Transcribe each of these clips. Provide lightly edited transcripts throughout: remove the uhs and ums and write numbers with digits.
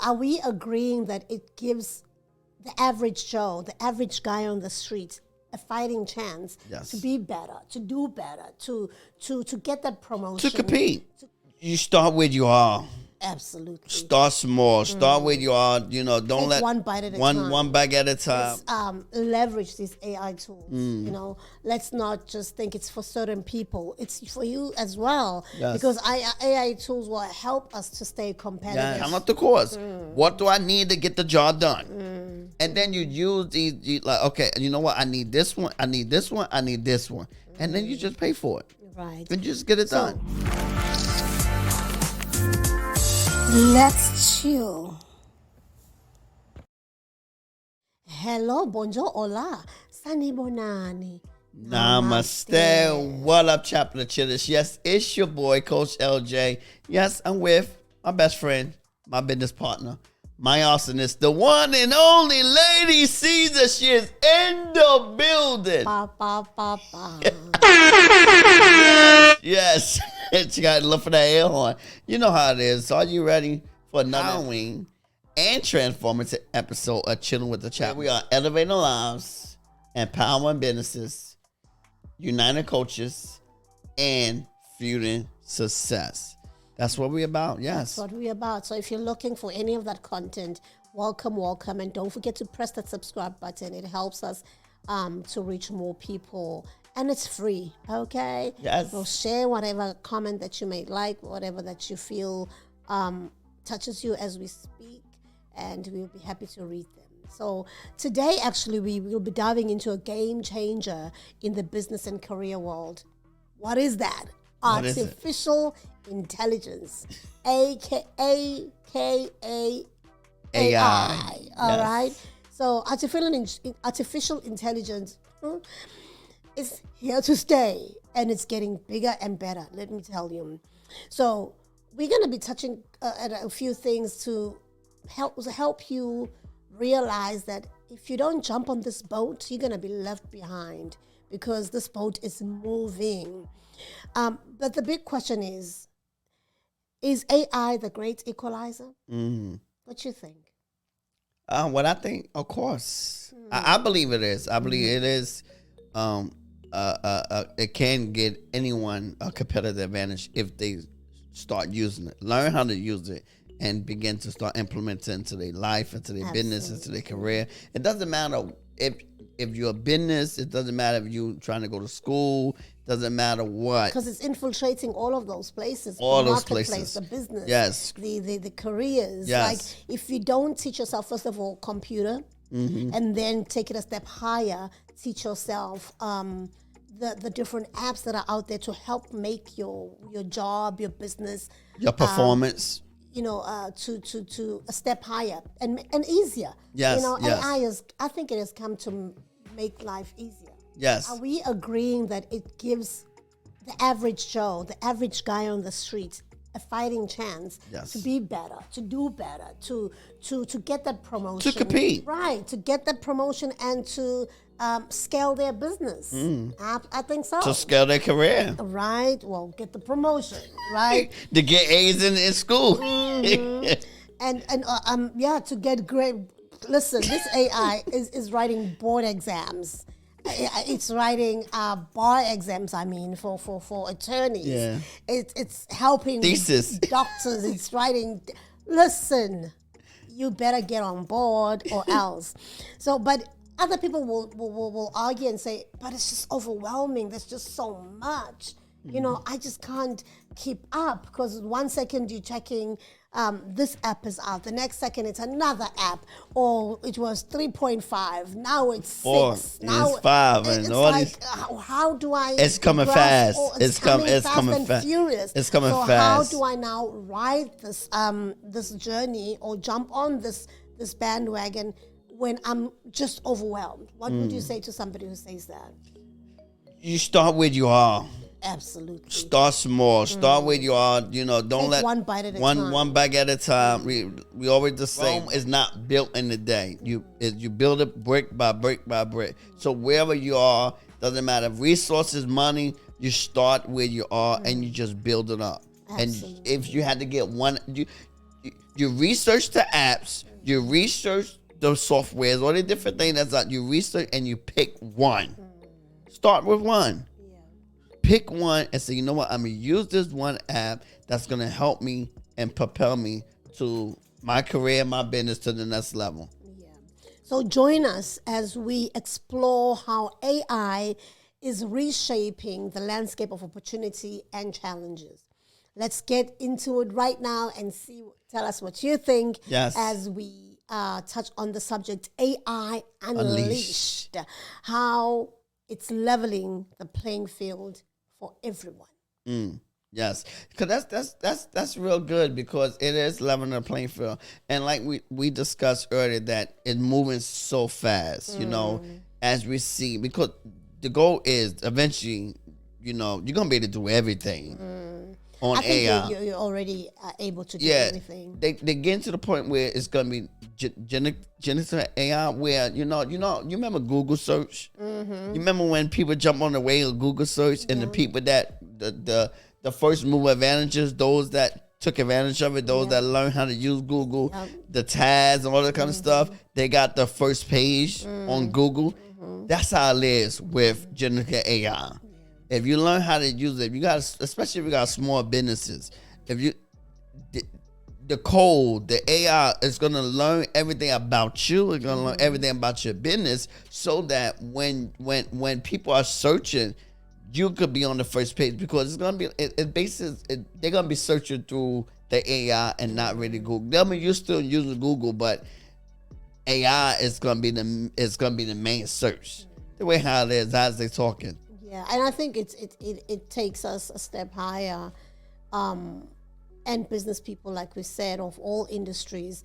are we agreeing that it gives the average Joe, the average guy on the street, a fighting chance to be better, to do better, to get that promotion, to compete? You start where you are. Absolutely. Start small. Start where you are. Don't Take let one bite at a time. One bite at a time. Let's leverage these AI tools. Let's not just think it's for certain people. It's for you as well. Yes. Because AI tools will help us to stay competitive. Count up the course. What do I need to get the job done? And then you use these, like, okay, you know what? I need this one. I need this one. I need this one. And then you just pay for it. Right. And just get it done. Let's chill. Hello, bonjour, hola, sani bonani. Namaste. What up, Chaplain Chillers? Yes, it's your boy, Coach LJ. Yes, I'm with my best friend, my business partner, my awesomeness, the one and only Lady Caesar. She is in the building. Ba, ba, ba, ba. Yes. She got to look for that air horn. You know how it is. So are you ready for another Halloween and transformative episode of Chilling with the Chaplins? We are elevating lives, empowering businesses, uniting coaches, and fueling success. That's what we're about. Yes. That's what we're about. So if you're looking for any of that content, welcome. And don't forget to press that subscribe button. It helps us to reach more people. And it's free, okay? Yes. So share whatever comment that you may like, whatever that you feel touches you as we speak, and we'll be happy to read them. So today, actually, we will be diving into a game changer in the business and career world. What is that? What is it? Artificial intelligence, aka AI. All right? So artificial intelligence is here to stay, and it's getting bigger and better, let me tell you. So we're going to be touching at a few things to help you realize that if you don't jump on this boat, you're going to be left behind, because this boat is moving. But the big question is AI the great equalizer? What do you think? What I think, of course. I believe it is. I believe it is. It can get anyone a competitive advantage if they start using it, learn how to use it, and begin to start implementing into their life, into their business, into their career. It doesn't matter if you're a business. It doesn't matter if you're trying to go to school. Doesn't matter what. Because it's infiltrating all of those places. All the those marketplace, places. the business. Yes. The careers. Yes. Like, if you don't teach yourself, first of all, computer, and then take it a step higher, teach yourself the different apps that are out there to help make your job, your business, Your performance. To a step higher and easier. Yes, yes. AI I think it has come to make life easier. Yes. Are we agreeing that it gives the average Joe, the average guy on the street, a fighting chance to be better, to do better, to get that promotion, To compete. right? To get that promotion and to scale their business. I think so. To scale their career. Right. Well, get the promotion. Right. To get A's in school. To get great. Listen, this AI is writing board exams. It's writing bar exams. I mean, for attorneys. Yeah. It's helping Thesis. doctors. It's writing. Listen, you better get on board or else. So, but other people will argue and say, but it's just overwhelming. There's just so much. I just can't keep up, because 1 second you're checking this app is out, the next second it's another app, or it was 3.5, now it's 6, now it's 5, it's and all like, these. how do I? It's coming fast. It's coming coming fast. Furious. It's coming so fast. how do I now ride this journey or jump on this bandwagon when I'm just overwhelmed? What would you say to somebody who says that? You start where you are. Absolutely. Start small. Start where you are. Don't Take let one bite at a time. One bite at a time. We always just say Rome is not built in a day. You build it brick by brick by brick. So wherever you are, doesn't matter resources, money. You start where you are and you just build it up. Absolutely. And if you had to get one, you You research the apps, you research the softwares, all the different things that's out. You research and you pick one. Start with one. Pick one and say, you know what, I'm going to use this one app that's going to help me and propel me to my career, my business to the next level. Yeah. So join us as we explore how AI is reshaping the landscape of opportunity and challenges. Let's get into it right now and tell us what you think as we touch on the subject AI Unleashed, how it's leveling the playing field for everyone. Yes, because that's real good, because it is leveling the playing field, and like we discussed earlier, that it's moving so fast. You know, as we see, because the goal is eventually, you know, you're gonna be able to do everything on I think AI. You're already able to do everything. They get to the point where it's gonna be generative AI, where you remember Google search. You remember when people jump on the wave of Google search, and the people that the first mover advantages, those that took advantage of it, those that learned how to use Google, the tags and all that kind of stuff, they got the first page on Google. That's how it is with generative AI. If you learn how to use it, especially if you got small businesses, the code, the AI is going to learn everything about you. It's going to learn everything about your business, so that when people are searching, you could be on the first page, because it's going to be, they're going to be searching through the AI and not really Google. I mean, you're still using Google, but AI is going to be the main search. The way how it is, as they're talking. Yeah, and I think it takes us a step higher, and business people, like we said, of all industries,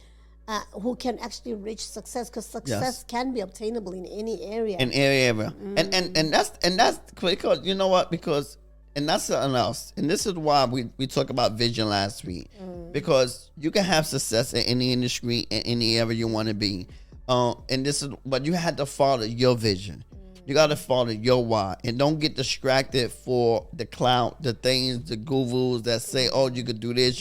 who can actually reach success, because success can be obtainable in any area. And that's because, you know what, because, and that's something else. And this is why we talked about vision last week, because you can have success in any industry, in any area you want to be, but you had to follow your vision. You got to follow your why, and don't get distracted for the clout, the things, the gurus that say, oh, you could do this,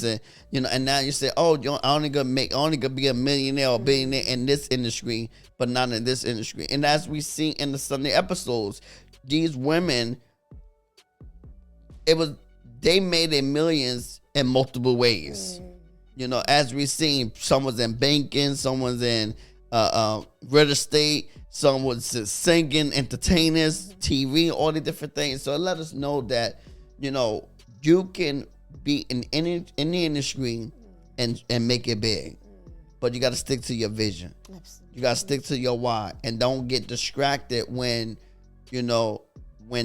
and now you say, oh, I only gonna be a millionaire or billionaire in this industry, but not in this industry. And as we see in the Sunday episodes, these women, they made their millions in multiple ways. You know, as we seen, someone's in banking, someone's in real estate, some was singing, entertainers, TV, all the different things. So it let us know that, you know, you can be in any industry and make it big. But you got to stick to your vision. Absolutely. You got to stick to your why, and don't get distracted when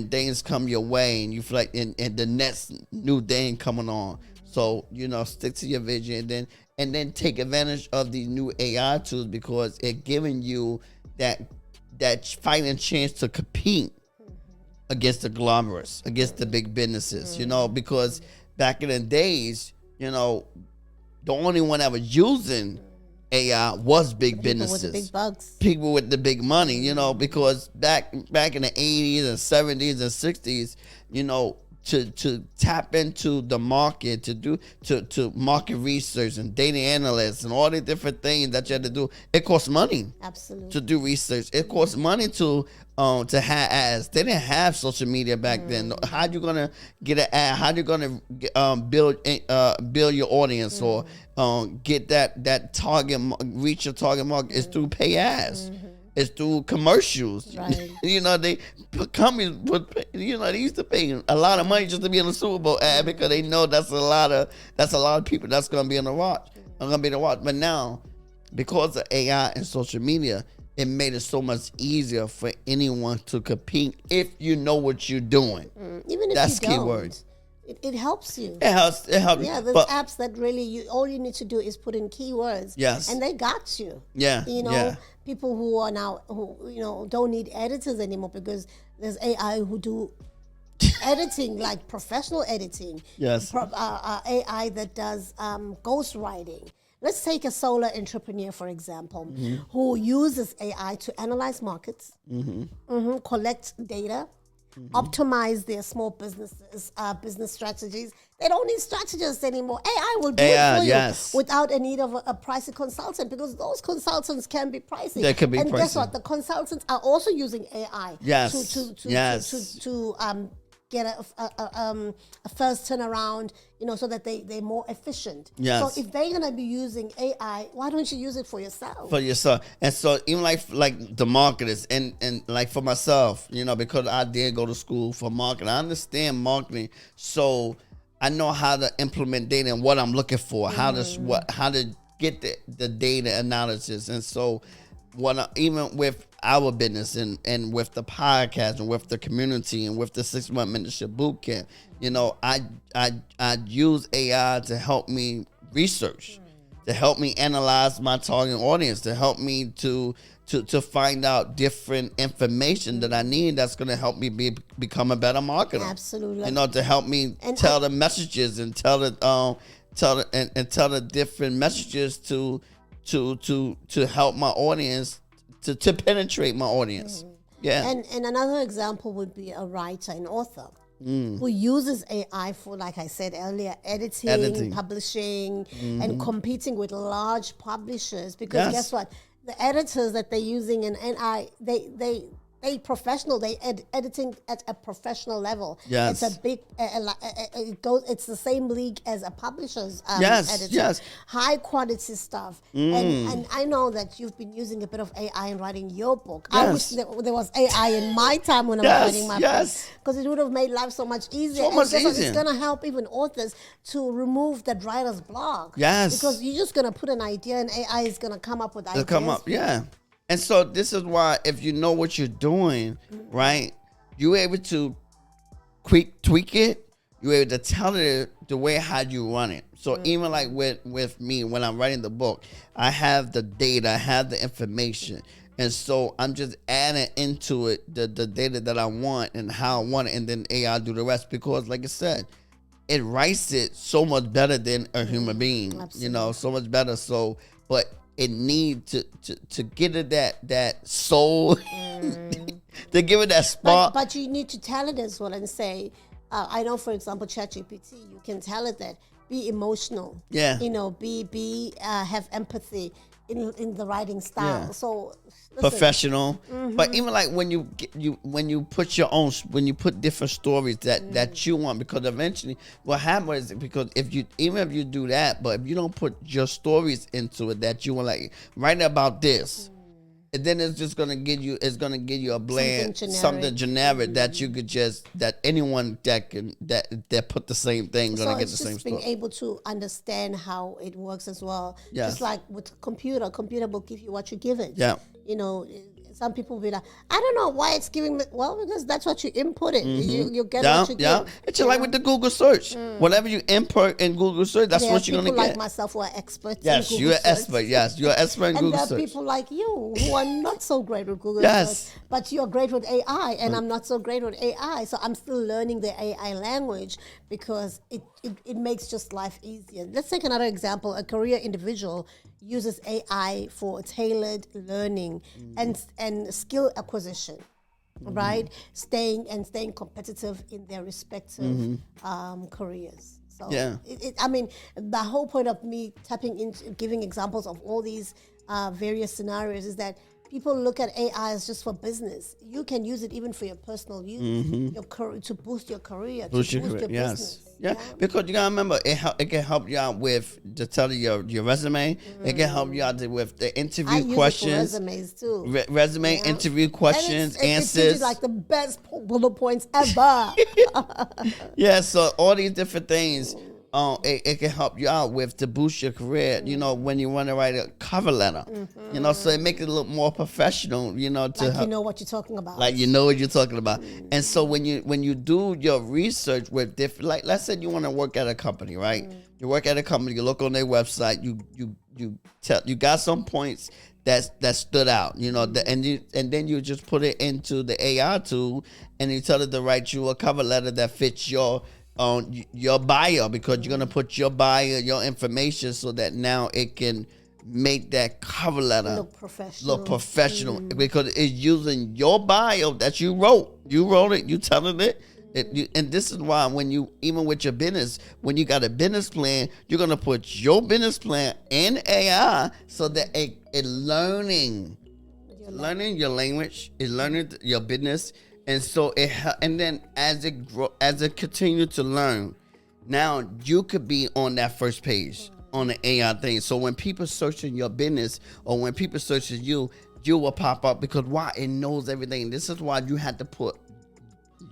things come your way and you feel like and the next new thing coming on. So, you know, stick to your vision, and then take advantage of these new AI tools, because it giving you that fighting chance to compete against the conglomerates, against the big businesses, you know, because back in the days, you know, the only one that was using AI was big businesses. People with the big bucks. People with the big money, you know, because back in the 80s and 70s and 60s, you know, to tap into the market, to market research and data analysts and all the different things that you had to do, it costs money. Absolutely. To do research. It costs money to have ads. They didn't have social media back then. How you gonna get an ad? How you gonna build your audience or get that target, reach your target market? Is through pay ads. It's through commercials. Right. You know, companies they used to pay a lot of money just to be in the Super Bowl ad, because they know that's a lot of people that's gonna be on the watch. But now, because of AI and social media, it made it so much easier for anyone to compete if you know what you're doing. Even if that's you don't. Keywords. It helps you. It helps. Yeah, there's apps that really all you need to do is put in keywords. Yes. And they got you. Yeah. You know, people who are now don't need editors anymore, because there's AI who do editing, like professional editing. Yes. AI that does ghostwriting. Let's take a solo entrepreneur, for example, who uses AI to analyze markets, collect data, optimize their small businesses, business strategies. They don't need strategists anymore. AI will do AI, it for yes. you without a need of a pricey consultant, because those consultants can be pricey. They can be and pricey. Guess what? The consultants are also using AI Yes. to get a first turnaround, so that they're more efficient. Yes. So if they're gonna be using AI, why don't you use it for yourself? For yourself. And so even like the marketers and like for myself, because I did go to school for marketing, I understand marketing. So I know how to implement data and what I'm looking for, how to get the data analysis. And so even with our business and with the podcast and with the community and with the 6-month mentorship bootcamp, I use AI to help me research, to help me analyze my target audience, to help me to find out different information that I need that's going to help me become a better marketer. Absolutely. To help me tell the messages and tell the different messages to help my audience to penetrate my audience. Yeah. And another example would be a writer, an author. Who uses AI for, like I said earlier, editing. Publishing, and competing with large publishers. Because guess what? The editors that they're using in AI, they professional. They editing at a professional level. Yes. It's a big. It's the same league as a publisher's editor. Yes. High quality stuff. And I know that you've been using a bit of AI in writing your book. Yes. I wish there was AI in my time when I was writing my book, because it would have made life so much easier. It's going to help even authors to remove that writer's block. Yes. Because you're just going to put an idea and AI is going to come up with ideas. Yeah. And so this is why, if you know what you're doing, right, you're able to tweak it. You're able to tell it the way how you run it. So even like with me, when I'm writing the book, I have the data, I have the information. And so I'm just adding into it the data that I want and how I want it, and then AI do the rest. Because like I said, it writes it so much better than a human being. Absolutely. So much better. So, but it need to get it that soul, to give it that spark. But you need to tell it as well and say, I know, for example, ChatGPT, you can tell it that be emotional. Yeah. Be have empathy in the writing style. Yeah. So professional. But even like when you put different stories that you want, because eventually what happens is, because if you do that, but if you don't put your stories into it that you want, like write about this, and then it's just gonna give you a bland something generic that you could that anyone that put the same thing gonna get the same story. Being able to understand how it works as well. Yes. Just like with computer will give you what you give it. Yeah. Some people will be like, I don't know why it's giving me. Well, because that's what you input it. You get what you get. Yeah, it's just like with the Google search. Whatever you input in Google search, that's what you're going to get. People like myself who are experts in Google you're an search. expert. Yes, you're an expert in Google search. And there are people like you who are not so great with Google Yes. search, but you're great with AI, and I'm not so great with AI. So I'm still learning the AI language, because it makes just life easier. Let's take another example. A career individual uses AI for tailored learning and skill acquisition, right? Staying competitive in their respective careers. So I mean, the whole point of me tapping into giving examples of all these various scenarios is that people look at AI as just for business. You can use it even for your personal use, to boost your career, boost your business. Yeah, because you gotta remember, it can help you out with just telling your resume. It can help you out with the interview questions. I use it for resumes too. Resume, interview questions, and answers. It gives you like the best bullet points ever. Yeah, so all these different things. It can help you out with to boost your career, when you want to write a cover letter, so it makes it look more professional, you know what you're talking about. Like you know what you're talking about. And so when you do your research with different, like let's say you want to work at a company, right? You work at a company, you look on their website, you got some points that stood out, and then you just put it into the AI tool, and you tell it to write you a cover letter that fits your bio, because you're gonna put your bio, your information, so that now it can make that cover letter look professional. because it's using your bio that you wrote. You wrote it. You telling it. And this is why when you, even with your business, when you got a business plan, you're going to put your business plan in AI so that it learning your language, it learning your business. And so and then as it continues to learn, now you could be on that first page on the AI thing. So when people searching your business or when people searching you will pop up because why? It knows everything. This is why you had to put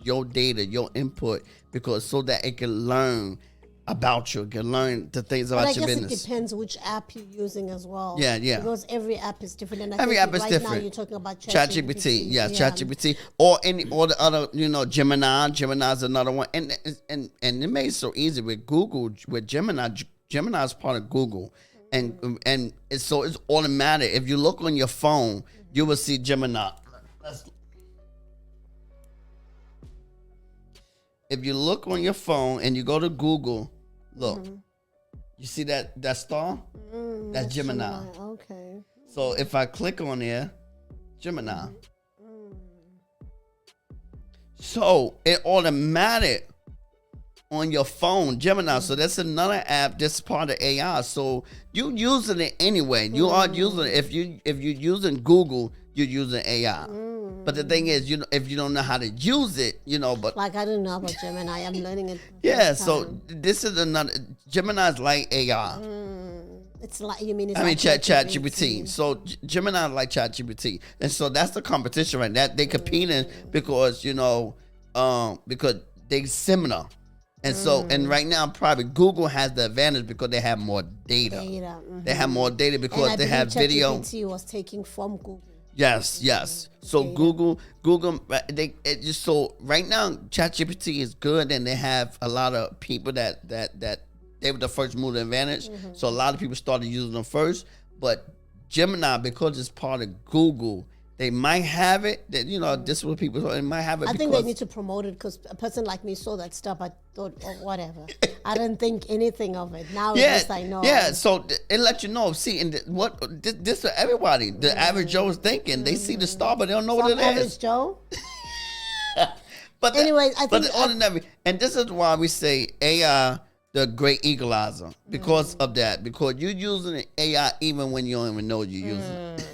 your data, your input, because so that it can learn about you, it can learn the things about your business. I guess it depends which app you're using as well. Yeah. Because every app is different. And every app is right different. Now you're talking about ChatGPT. ChatGPT or the other, Gemini. Gemini is another one. And it made it so easy with Google, with Gemini. Gemini is part of Google. And so it's automatic. If you look on your phone, you will see Gemini. If you look on your phone and you go to Google, look, you see that star? That's Gemini. Okay. So if I click on there, Gemini. So it automatic on your phone, Gemini. So that's another app that's part of AI. So you using it anyway. You are using it. If you're using Google, you're using AI. But the thing is, if you don't know how to use it, but like I don't know about Gemini, I'm learning it. Yeah, so this is another. Gemini is like AI. It's like it's like ChatGPT. So Gemini is like ChatGPT, and so that's the competition right now. They competing because because they similar, and so and right now probably Google has the advantage because they have more data. They have more data because they have video. ChatGPT was taking from Google. Yes. So Google, so right now ChatGPT is good, and they have a lot of people that they were the first move to advantage. So a lot of people started using them first, but Gemini, because it's part of Google, they might have it. That this is what people thought. They might have it. I think they need to promote it because a person like me saw that stuff. I thought, whatever. I didn't think anything of it. Now I know. Yeah. So it let you know. See, and this for everybody. The average Joe is thinking they see the star, but they don't know what it is. Average Joe. But anyway, I think but the ordinary, and this is why we say AI, the Great Equalizer, because of that. Because you're using AI even when you don't even know you're using it.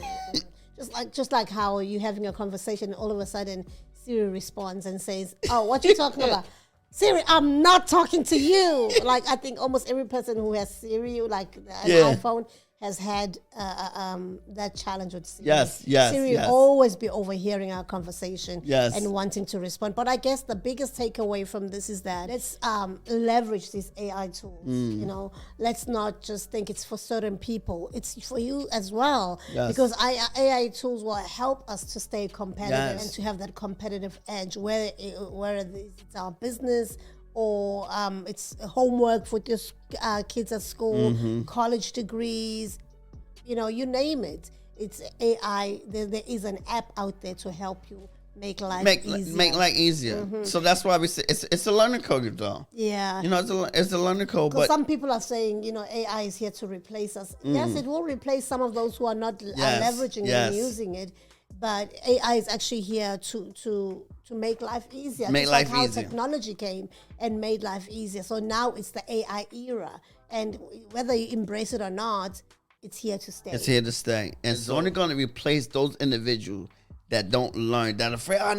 Just like how you're having a conversation, all of a sudden Siri responds and says, "Oh, what you talking about?" Siri, I'm not talking to you. Like I think almost every person who has Siri, like an iPhone, has had that challenge with Siri. Yes. Siri always be overhearing our conversation and wanting to respond. But I guess the biggest takeaway from this is that let's leverage these AI tools. Let's not just think it's for certain people. It's for you as well. Because AI tools will help us to stay competitive and to have that competitive edge, whether it's our business or it's homework for your kids at school, college degrees, you name it. It's AI. There is an app out there to help you make life easier. Make life easier. So that's why we say it's a learning curve, though. Yeah. It's a learning curve. But some people are saying, AI is here to replace us. Yes, it will replace some of those who are not leveraging and using it. But AI is actually here to make life easier. Make just life like how easier. technology came and made life easier. So now it's the AI era. And whether you embrace it or not, it's here to stay. It's here to stay. And it's only going to replace those individuals that don't learn, that are afraid, I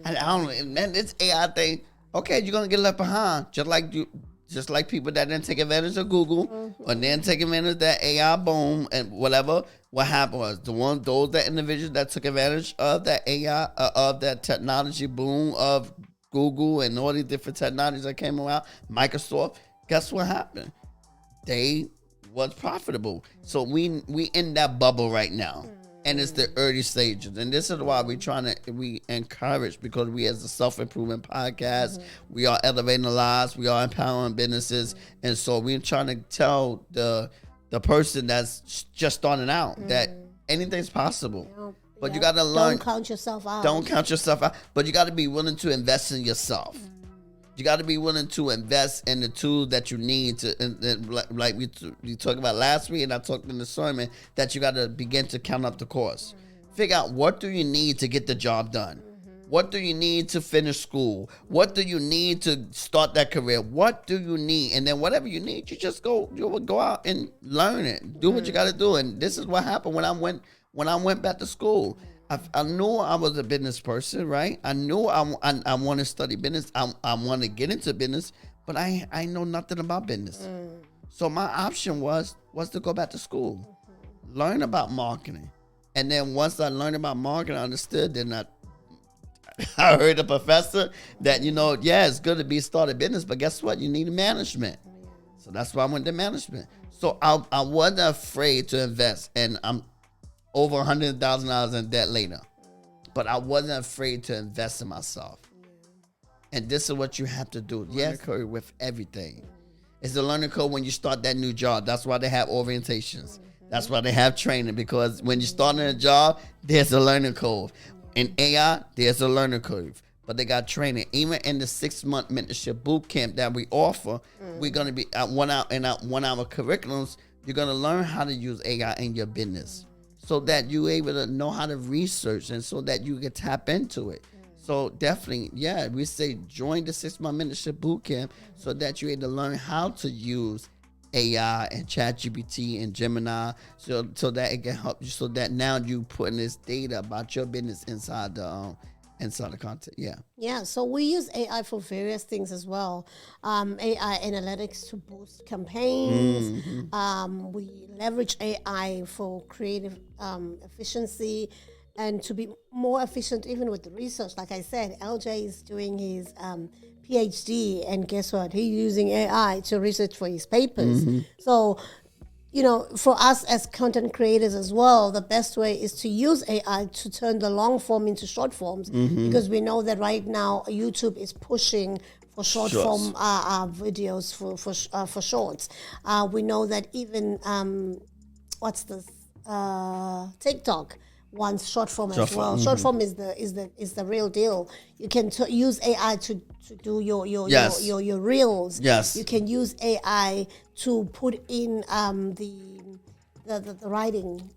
don't, man, this AI thing, okay, you're going to get left behind. Just like people that didn't take advantage of Google or didn't take advantage of that AI boom and whatever. What happened was that individuals that took advantage of that AI, of that technology boom of Google and all these different technologies that came around, Microsoft, guess what happened? They was profitable. So we in that bubble right now. And it's the early stages. And this is why we encourage, because we as a self-improvement podcast, we are elevating lives, we are empowering businesses. And so we're trying to tell the person that's just starting out that anything's possible. But you got to learn. Don't count yourself out. Don't count yourself out. But you got to be willing to invest in yourself. You got to be willing to invest in the tools that you need to, and like we talked about last week, and I talked in the sermon, that you got to begin to count up the cost. Figure out, what do you need to get the job done? What do you need to finish school? What do you need to start that career? What do you need? And then whatever you need, you just go out and learn it. Do what you got to do. And this is what happened when I went back to school. I knew I was a business person, right? I knew I want to study business. I want to get into business, but I know nothing about business. So my option was to go back to school, learn about marketing. And then once I learned about marketing, I understood, then I heard a professor that, it's good to be started business, but guess what? You need management. So that's why I went to management. So I wasn't afraid to invest, and I'm over $100,000 in debt later. But I wasn't afraid to invest in myself. And this is what you have to do. Yes, with everything. It's the learning curve when you start that new job. That's why they have orientations. That's why they have training, because when you start in a job, there's a learning curve. In AI, there's a learning curve. But they got training. Even in the 6-month mentorship boot camp that we offer, we're going to be at 1 hour curriculums. You're going to learn how to use AI in your business, so that you're able to know how to research, and so that you can tap into it. So definitely, we say join the 6-month mentorship bootcamp, so that you're able to learn how to use AI and ChatGPT and Gemini, so that it can help you, so that now you putting this data about your business inside the content. So we use AI for various things as well. AI analytics to boost campaigns. We leverage AI for creative efficiency, and to be more efficient even with the research. Like I said, LJ is doing his PhD, and guess what? He's using AI to research for his papers. So, for us as content creators as well, the best way is to use AI to turn the long form into short forms, because we know that right now YouTube is pushing for short form videos for shorts. We know that even TikTok wants short form as well. Short form is the real deal. You can use AI to do your reels. Yes. You can use AI to put in the writing.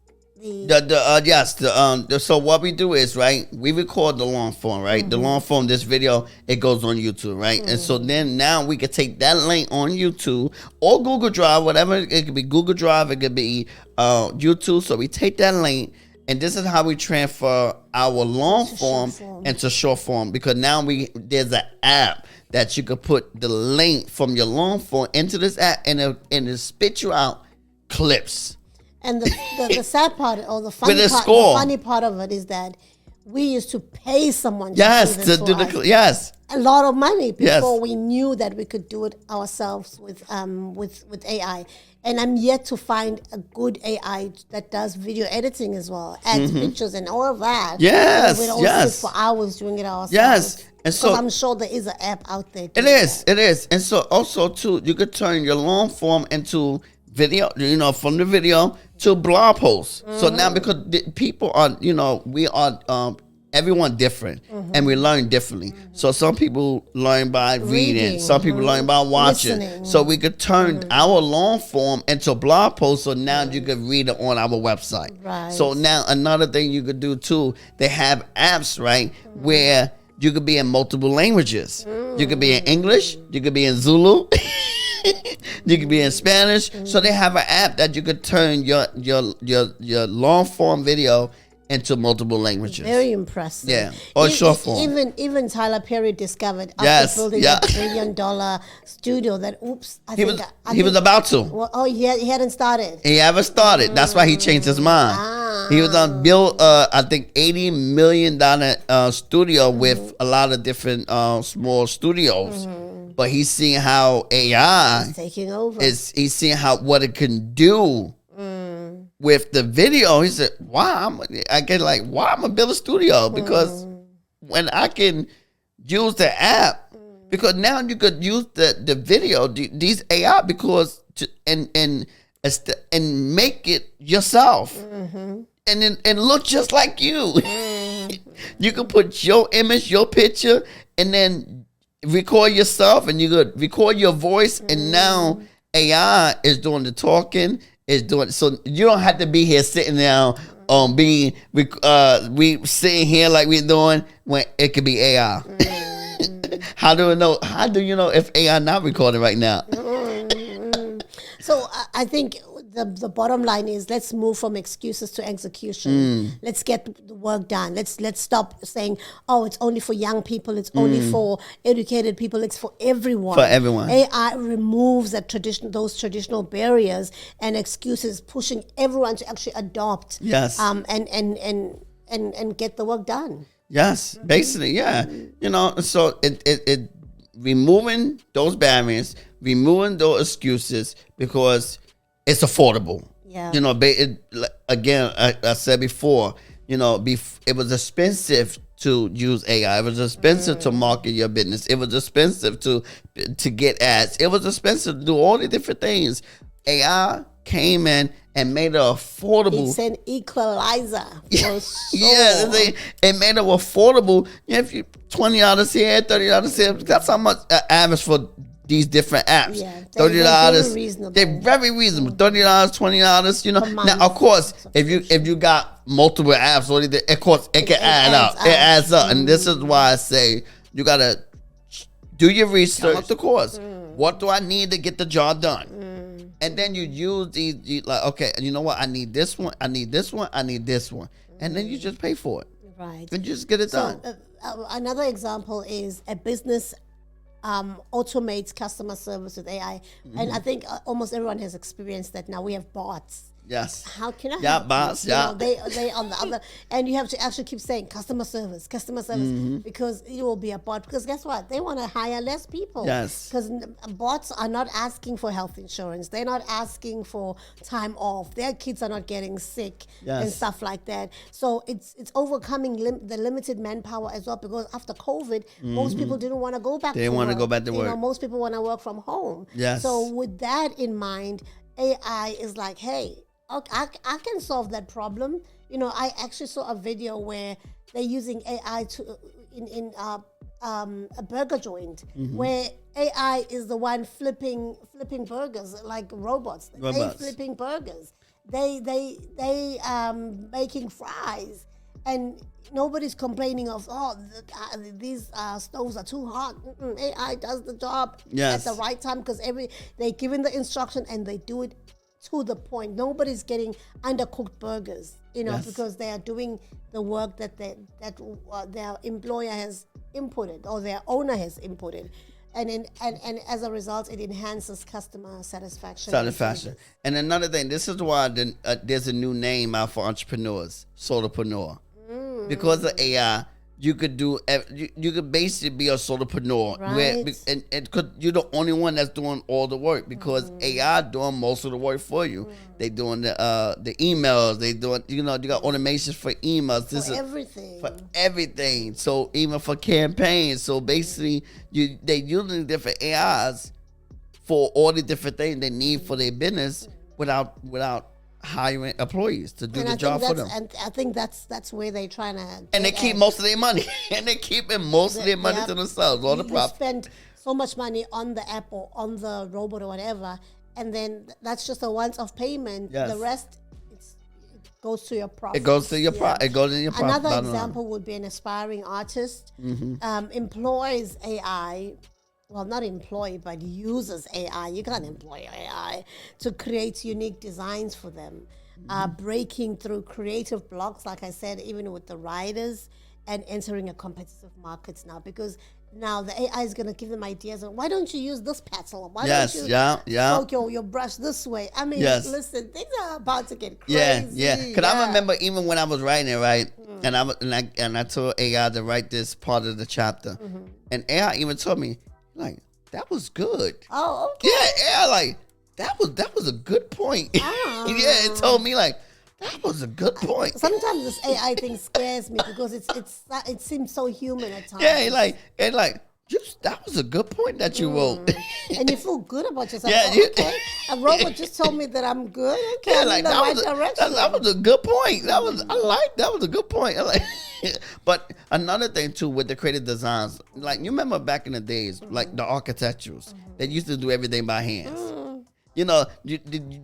So what we do is, right, we record the long form, right? The long form, this video, it goes on YouTube, right? And so then now we can take that link on YouTube or Google Drive, whatever. It could be Google Drive, it could be YouTube. So we take that link, and this is how we transfer our long form into short form, because now there's an app that you could put the link from your long form into this app, and it spit you out clips. And the sad part, or the funny part of it, is that we used to pay someone to do this a lot of money before we knew that we could do it ourselves with AI. And I'm yet to find a good AI that does video editing as well, adds pictures and all of that. We don't sit for hours doing it ourselves. And so I'm sure there is an app out there. It is. And so also too, you could turn your long form into video, from the video to blog posts. So now, because people are, we are, everyone different, and we learn differently. So some people learn by reading, some people learn by watching. Listening. So we could turn our long form into blog posts, so now you could read it on our website. Right. So now another thing you could do too, they have apps, right, where you could be in multiple languages. You could be in English, you could be in Zulu. You could be in Spanish. So they have an app that you could turn your long form video into multiple languages. Very impressive. Yeah, or short form. Even Tyler Perry discovered after building a $1 billion studio that he was about to. Well, he hadn't started. He haven't started. That's why he changed his mind. He was on build I think $80 million studio with a lot of different small studios. But he's seeing how AI is taking over. He's seeing what it can do with the video. He said, why I'm gonna build a studio? Because when I can use the app, because now you could use the video, these AI, because and make it yourself, and look just like you. You can put your image, your picture, and then record yourself and you could record your voice, and now AI is doing the talking, is doing, so you don't have to be here sitting down we sitting here like we're doing when it could be AI. How do you know if AI not recording right now? So I think the bottom line is, let's move from excuses to execution. Let's get the work done. Let's stop saying, oh, it's only for young people, it's only for educated people, it's for everyone. For everyone. AI removes those traditional barriers and excuses, pushing everyone to actually adopt. Yes. And get the work done. Yes, basically, yeah. So it removing those barriers, removing those excuses, because it's affordable. Yeah. Again, I said before, it was expensive to use AI. It was expensive to market your business. It was expensive to get ads. It was expensive to do all the different things. AI came in and made it affordable. It's an equalizer. For sure. Yeah, it made it affordable. If you $20 here, $30 here, that's how much average for these different apps. Yeah, $30. They're very reasonable. $30, $20. Now, of course, if you got multiple apps, of course, it can add up. It adds up, and this is why I say you gotta do your research. Of course, what do I need to get the job done? And then you use these, like, okay, you know what? I need this one. I need this one. I need this one, and then you just pay for it. Right. And just get it done. Another example is a business automates customer service with AI. And I think almost everyone has experienced that now. We have bots. Yes. How can I? Yeah, bots. Yeah. They on the other, and you have to actually keep saying customer service, because it will be a bot. Because guess what? They want to hire less people. Yes. Because bots are not asking for health insurance. They're not asking for time off. Their kids are not getting sick and stuff like that. So it's overcoming the limited manpower as well. Because after COVID, most people didn't want to go back. They want to go back to work. Most people want to work from home. Yes. So with that in mind, AI is like, hey, okay, I can solve that problem. I actually saw a video where they're using AI to in a burger joint, where AI is the one flipping burgers like robots. They flipping burgers. They making fries, and nobody's complaining of these stoves are too hot. AI does the job at the right time, because they given the instruction and they do it to the point. Nobody's getting undercooked burgers, because they are doing the work that their employer has inputted or their owner has inputted, and as a result, it enhances customer satisfaction. And another thing, this is why there's a new name out for entrepreneurs, solopreneur, because of AI. You could basically be a solopreneur, right? and cause you're the only one that's doing all the work, because AI doing most of the work for you. They doing the emails. They doing you got automations for emails. For everything. So even for campaigns. So basically, they using different AIs for all the different things they need for their business without hiring employees to do the job for them. And I think that's where they're trying to. And they keep most of their money. And they keeping most of their money to themselves. All the profit. Spend so much money on the app or on the robot or whatever, and then that's just a once-off payment. Yes. The rest, it goes to your profit. It goes to your profit. It goes in your profit. Another example would be an aspiring artist employs AI. Well, not employ, but uses AI. You can't employ AI to create unique designs for them. Breaking through creative blocks, like I said, even with the writers, and entering a competitive markets now, because now the AI is going to give them ideas of, why don't you use this petal? Why don't you stroke your brush this way? I mean, listen, things are about to get crazy. Yeah. Because I remember even when I was writing it, right, and I told AI to write this part of the chapter, and AI even told me, like, that was good. Oh, okay. Yeah, like that was a good point. Ah. Yeah, it told me like that was a good point. Sometimes this AI thing scares me because it seems so human at times. Yeah, like That was a good point that you wrote. And you feel good about yourself. Yeah, Okay. A robot just told me that I'm good. Okay, Yeah, I'm like in the that right was direction. that was a good point. That was that was a good point. I like, but another thing too with the creative designs, like you remember back in the days, like the architecturals, they used to do everything by hands. You know,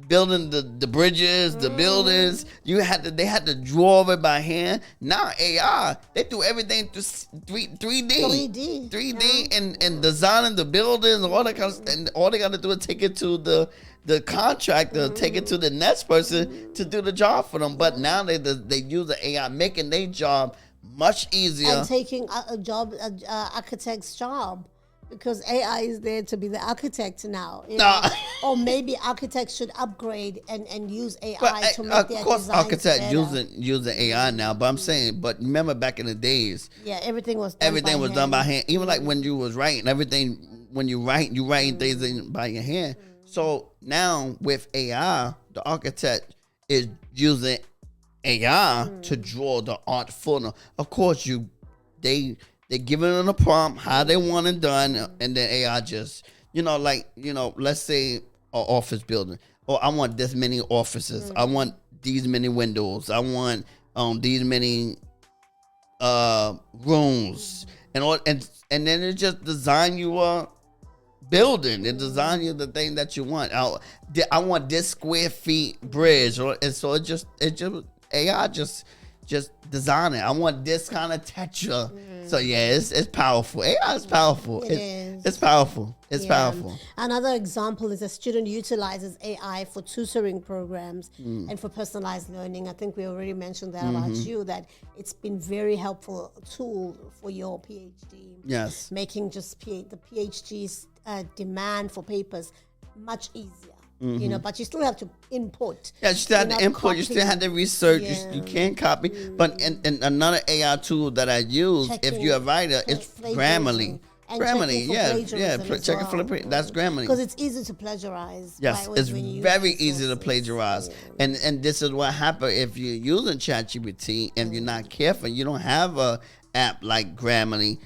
building the bridges, the buildings. They had to draw it by hand. Now AI, they do everything through 3D, 3D, and designing the buildings, all that kind of, and all they got to do is take it to the contractor, take it to the next person to do the job for them. But now they use the AI, making their job much easier and taking architect's job. Because AI is there to be the architect now. Or maybe architects should upgrade and use AI to make their designs better. Of course, architects using AI now. But I'm saying, but remember back in the days. Yeah, everything was done by hand. Even like when you was writing, everything, when you writing things by your hand. So now with AI, the architect is using AI to draw the art for them. Of course, they're giving them a prompt, how they want it done, and then AI just, let's say an office building. Oh, I want this many offices. I want these many windows. I want these many rooms. And then it just design you a building. It design you the thing that you want. I want this square feet bridge. And so it just AI just design it. I want this kind of texture. So yeah, it's powerful. AI is powerful. It's powerful. It's powerful. Another example is a student utilizes AI for tutoring programs and for personalized learning. I think we already mentioned that about you, that it's been very helpful tool for your PhD. Yes. Making just the PhD's demand for papers much easier. But you still have to input. Yeah, you still have to input. You still have to research. Yeah. You can't copy. But and another AI tool that I use, if you're a writer, it's Grammarly. Grammarly, checking for the that's Grammarly. Because it's easy to plagiarize. Yes, it's very easy to plagiarize. Yeah. And this is what happens if you're using ChatGPT and you're not careful. You don't have a app like Grammarly.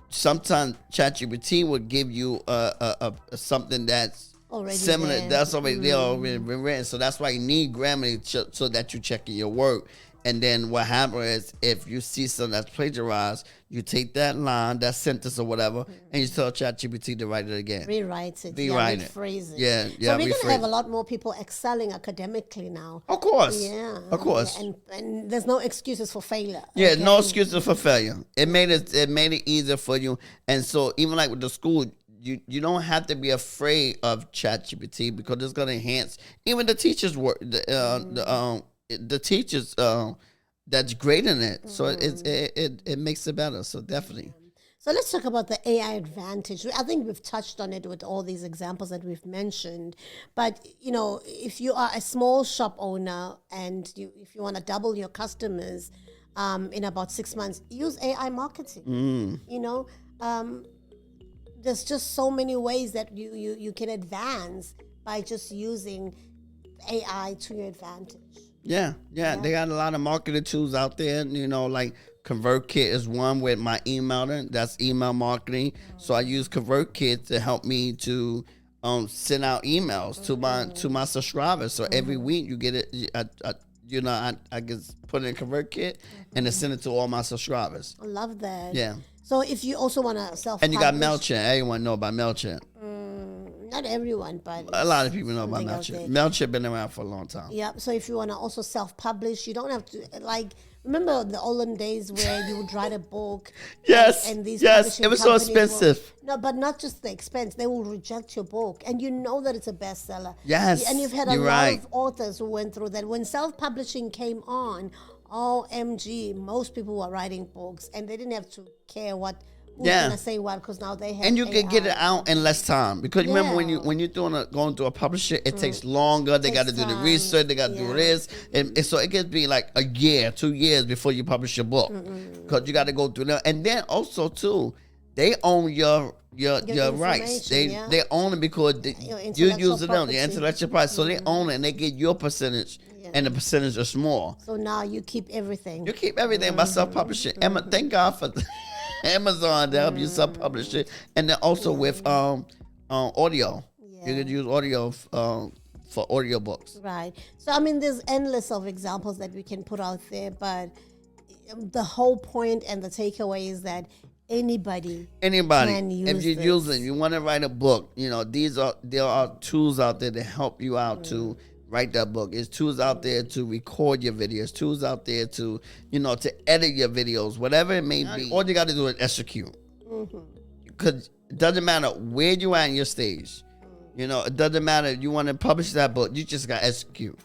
Sometimes ChatGPT will give you a something that's already similar there. That's already there, already been written. So that's why you need Grammarly so that you check your work. And then what happens is if you see something that's plagiarized, you take that line, that sentence or whatever, and you tell ChatGPT to write it again. Rewrite it. Rephrase it. Yeah. So we're going to have a lot more people excelling academically now. Of course. Yeah. Of course. Yeah. And there's no excuses for failure. Yeah, okay? No excuses for failure. It made it easier for you. And so even like with the school, you don't have to be afraid of ChatGPT because it's going to enhance even the teachers' work. The teachers that's great in it, so it makes it better. So definitely. So let's talk about the AI advantage. I think we've touched on it with all these examples that we've mentioned. But if you are a small shop owner and if you want to double your customers in about 6 months, use AI marketing. There's just so many ways that you can advance by just using AI to your advantage. Yeah. They got a lot of marketing tools out there. Like ConvertKit is one with my emailer. That's email marketing. So I use ConvertKit to help me to send out emails to my subscribers. So every week you get it. I just put it in ConvertKit and then send it to all my subscribers. I love that. Yeah. So if you also want to self-publish. And you got MailChimp. Everyone know about MailChimp. Not everyone, but a lot of people know about MailChimp. MailChimp been around for a long time. Yeah. So if you want to also self-publish, you don't have to remember the olden days where you would write a book. Yes. And these it was so expensive. But not just the expense. They will reject your book, and you know that it's a bestseller. Yes. And you've had a lot of authors who went through that. When self-publishing came on, OMG, most people were writing books, and they didn't have to care who's gonna say what, because now they have. And you can get it out in less time, because remember when you're going through a publisher, it takes longer. They got to do the research. They got to do this, and so it could be like a year, 2 years before you publish your book, because you got to go through that. And then also too, they own your rights. They own it because you use it on your intellectual property. So they own it, and they get your percentage. And the percentage is small. So now you keep everything. You keep everything by self-publishing. Emma, thank God for Amazon to help you self-publish it, and then also with audio. You could use audio for audiobooks. Right. So, I mean, there's endless of examples that we can put out there, but the whole point and the takeaway is that anybody can use if you this. use it, you want to write a book, there are tools out there to help you out to write that book. There's tools out there to record your videos, tools out there to to edit your videos, whatever it may be. All you got to do is execute, because it doesn't matter where you are in your stage. It doesn't matter if you want to publish that book, you just got to execute.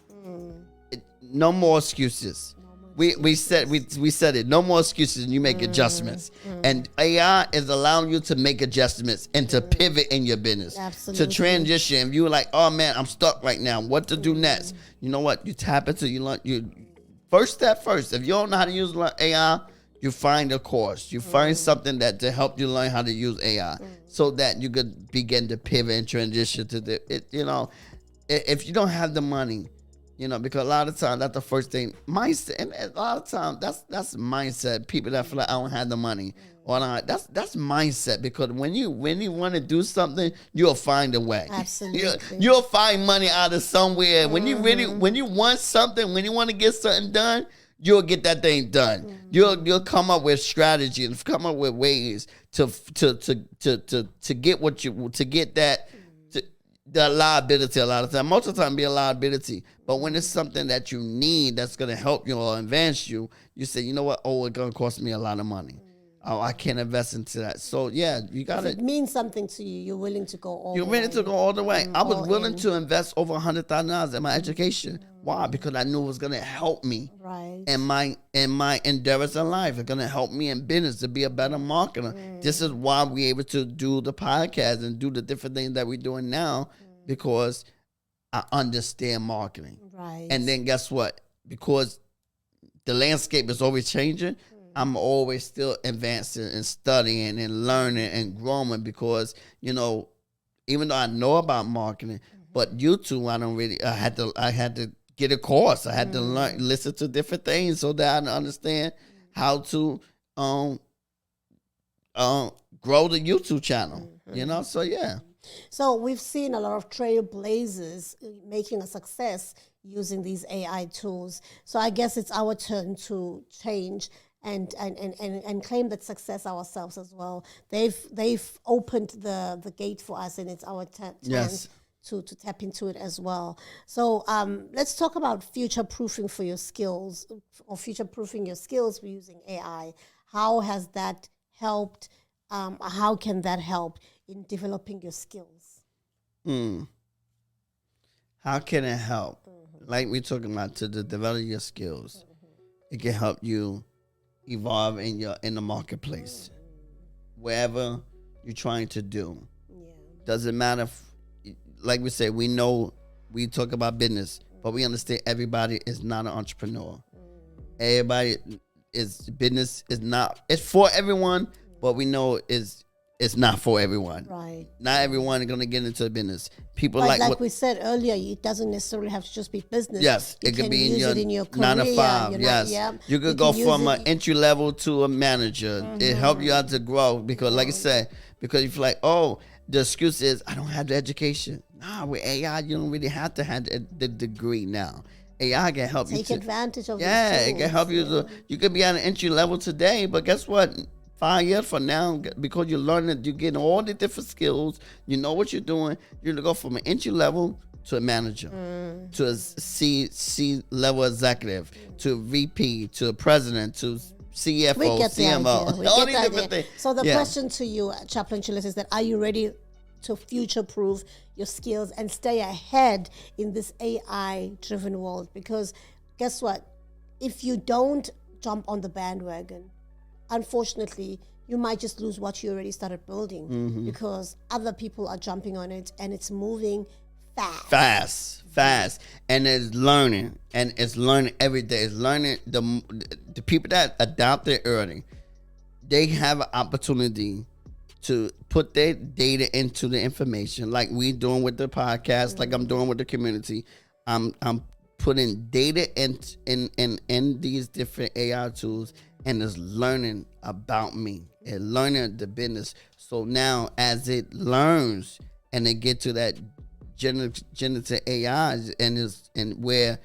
No more excuses. We said it. No more excuses. And you make adjustments, and AI is allowing you to make adjustments and to pivot in your business, Absolutely. to transition. If you're like, oh man, I'm stuck right now. What to do next? You know what? You tap into you first step first. If you don't know how to use AI, you find a course. You find something that to help you learn how to use AI, so that you could begin to pivot and transition to if you don't have the money. Because a lot of times that's the first thing, mindset, and a lot of times that's mindset. People that feel like I don't have the money, or not, that's mindset. Because when you want to do something, you'll find a way. Absolutely, you'll find money out of somewhere. When you want something, when you want to get something done, you'll get that thing done. You'll come up with strategies, come up with ways to get what you to get that. The liability a lot of times. Most of the time be a liability. But when it's something that you need that's going to help you or advance you, you say, you know what? Oh, it's going to cost me a lot of money. Oh, I can't invest into that. So, yeah, you got to. If it means something to you, you're willing to go all You're the way. willing to go all the way. I was willing in. to invest over $100,000 in my education. Why? Because I knew it was going to help me in my endeavors in life. It's going to help me in business to be a better marketer. This is why we're able to do the podcast and do the different things that we're doing now, because I understand marketing. Right. And then guess what? Because the landscape is always changing, I'm always still advancing and studying and learning and growing, because, even though I know about marketing, but YouTube, I had to get a course. I had to listen to different things so that I understand how to grow the YouTube channel. So yeah. So we've seen a lot of trailblazers making a success using these AI tools. So I guess it's our turn to change and claim that success ourselves as well. They've opened the gate for us, and it's our turn. Yes. To tap into it as well. So let's talk about future-proofing for your skills, or future-proofing your skills using AI. How has that helped? How can that help in developing your skills? How can it help? Like we're talking about, to develop your skills. It can help you evolve in the marketplace. Wherever you're trying to do. Yeah. Doesn't matter like we say, we know we talk about business, but we understand everybody is not an entrepreneur. Everybody business is not, it's for everyone, but we know it's not for everyone. Right. Not everyone is going to get into the business. People But like we said earlier, it doesn't necessarily have to just be business. Yes, you it could can be use in your career, 9 to 5. Yes, you could go from an entry level to a manager. It help you out to grow, because, like I said, because you feel like, oh, the excuse is I don't have the education. Nah, with AI, you don't really have to have the degree now. AI can help you take advantage of. Yeah, it can help you. You could be at an entry level today, but guess what? 5 years from now, because you're learning, you're getting all the different skills, you know what you're doing, you're going to go from an entry level to a manager, to a C level executive, to a VP, to a president, to CFO, CMO, all these different things. So the question to you, Chaplain Chillis, is that are you ready to future-proof your skills and stay ahead in this AI-driven world? Because guess what? If you don't jump on the bandwagon, unfortunately, you might just lose what you already started building, because other people are jumping on it, and it's moving fast, and it's learning every day. It's learning. The people that adopt it early, they have an opportunity to put their data into the information, like we doing with the podcast, like I'm doing with the community. I'm putting data in these different AI tools, and it's learning about me and learning the business. So now as it learns and it get to that generative AI and where,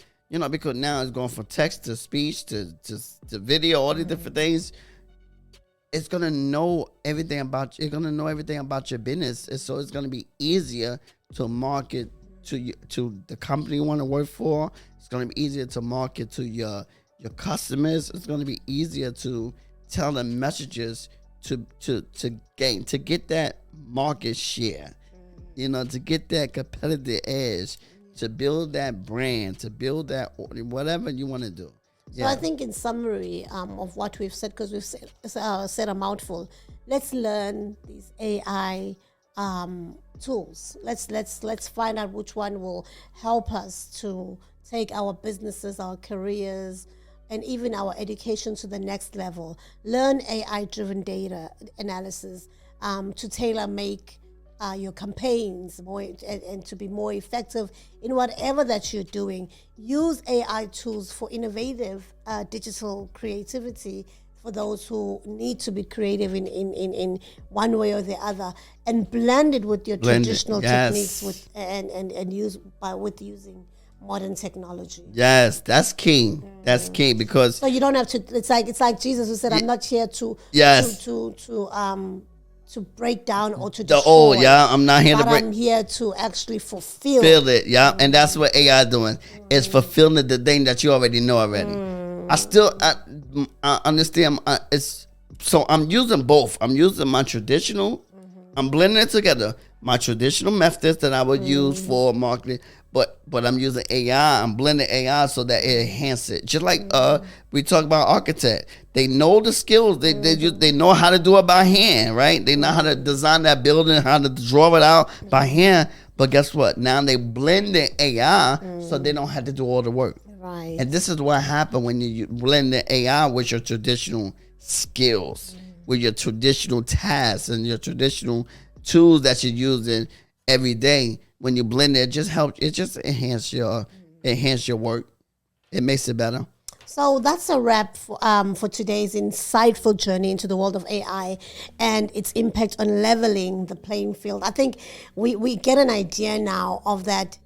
because now it's going from text to speech to video, all these different things. It's gonna know everything about you. It's gonna know everything about your business, and so it's gonna be easier to market to the company you want to work for. It's gonna be easier to market to your customers. It's gonna be easier to tell them messages to get that market share. To get that competitive edge, to build that brand, to build that whatever you want to do. So I think in summary of what we've said, because we've said a mouthful, let's learn these AI tools. Let's find out which one will help us to take our businesses, our careers, and even our education to the next level. Learn AI-driven data analysis to tailor make your campaigns more and to be more effective in whatever that you're doing. Use AI tools for innovative digital creativity for those who need to be creative in one way or the other, and blend it with your traditional techniques with using modern technology. Yes, that's key. That's key, because so you don't have to. It's like Jesus who said, "I'm not here to to break down or to destroy. I'm not here to break. I'm here to actually fulfill it. And that's what AI is doing. It's fulfilling the thing that you already know already. I understand. So I'm using both. I'm using my traditional. I'm blending it together. My traditional methods that I would use for marketing, but I'm using AI. I'm blending AI so that it enhances it. Just like we talk about architect, they know the skills. They know how to do it by hand, right? They know how to design that building, how to draw it out by hand. But guess what? Now they blend the AI so they don't have to do all the work. Right. And this is what happened when you blend the AI with your traditional skills, with your traditional tasks and your traditional tools that you're using every day. When you blend it, it just enhance your work. It makes it better. So that's a wrap for today's insightful journey into the world of AI and its impact on leveling the playing field. I think we get an idea now of that.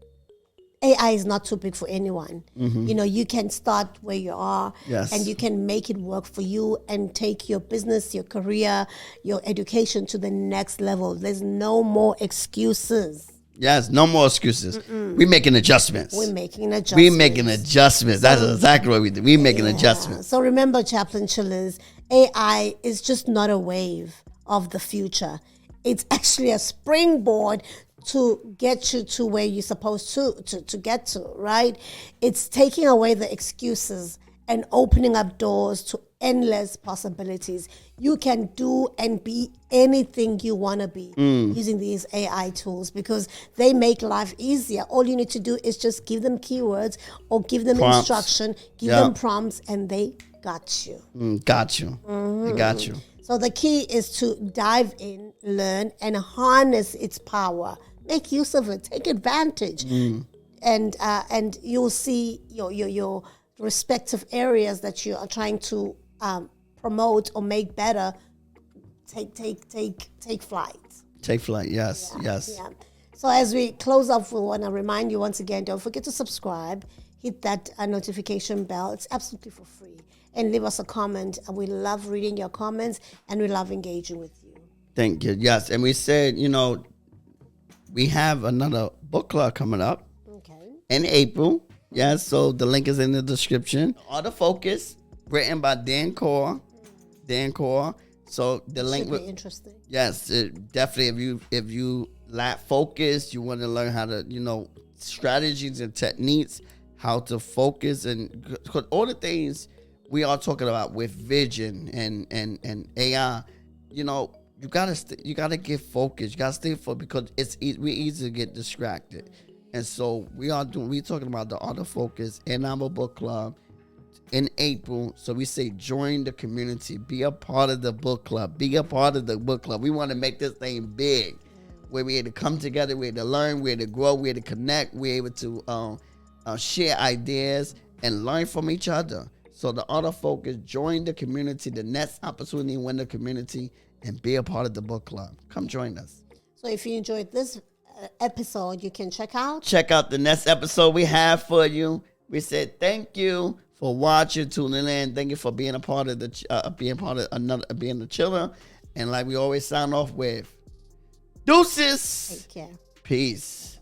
AI is not too big for anyone. You can start where you are, and you can make it work for you and take your business, your career, your education to the next level. There's no more excuses. Yes, no more excuses. We're making adjustments. We're making adjustments. That's exactly what we do. We're making adjustments. So remember, Chaplain Chillers, AI is just not a wave of the future. It's actually a springboard to get you to where you're supposed to get to, right? It's taking away the excuses and opening up doors to endless possibilities. You can do and be anything you want to be using these AI tools, because they make life easier. All you need to do is just give them keywords or give them instruction, give them prompts, and they got you. Got you. They got you. So the key is to dive in, learn, and harness its power. Make use of it. Take advantage, and you'll see your respective areas that you are trying to promote or make better. Take flight. Take flight. Yes. Yeah. So as we close off, we want to remind you once again: don't forget to subscribe. Hit that notification bell. It's absolutely for free, and leave us a comment. And we love reading your comments, and we love engaging with you. Thank you. Yes, and we said, we have another book club coming up in April. Yes, so the link is in the description. Autofocus, written by Dan Core. So the link should be interesting. Yes, definitely. If you lack focus, you want to learn how to strategies and techniques, how to focus, and because all the things we are talking about with vision and AI, you gotta get focused. You gotta stay focused, because we're easy to get distracted. And so we're talking about the autofocus in our book club in April. So we say join the community, be a part of the book club, We want to make this thing big, where we're able to come together, we're able to learn, we're able to grow, we're able to connect, we're able to share ideas and learn from each other. So the autofocus, join the community, the next opportunity, win the community, and be a part of the book club. Come join us. So if you enjoyed this episode, you can check out the next episode we have for you. We said thank you for watching, tuning in. Thank you for being a part of the being the chiller. And like we always sign off with, deuces. Take care. Peace.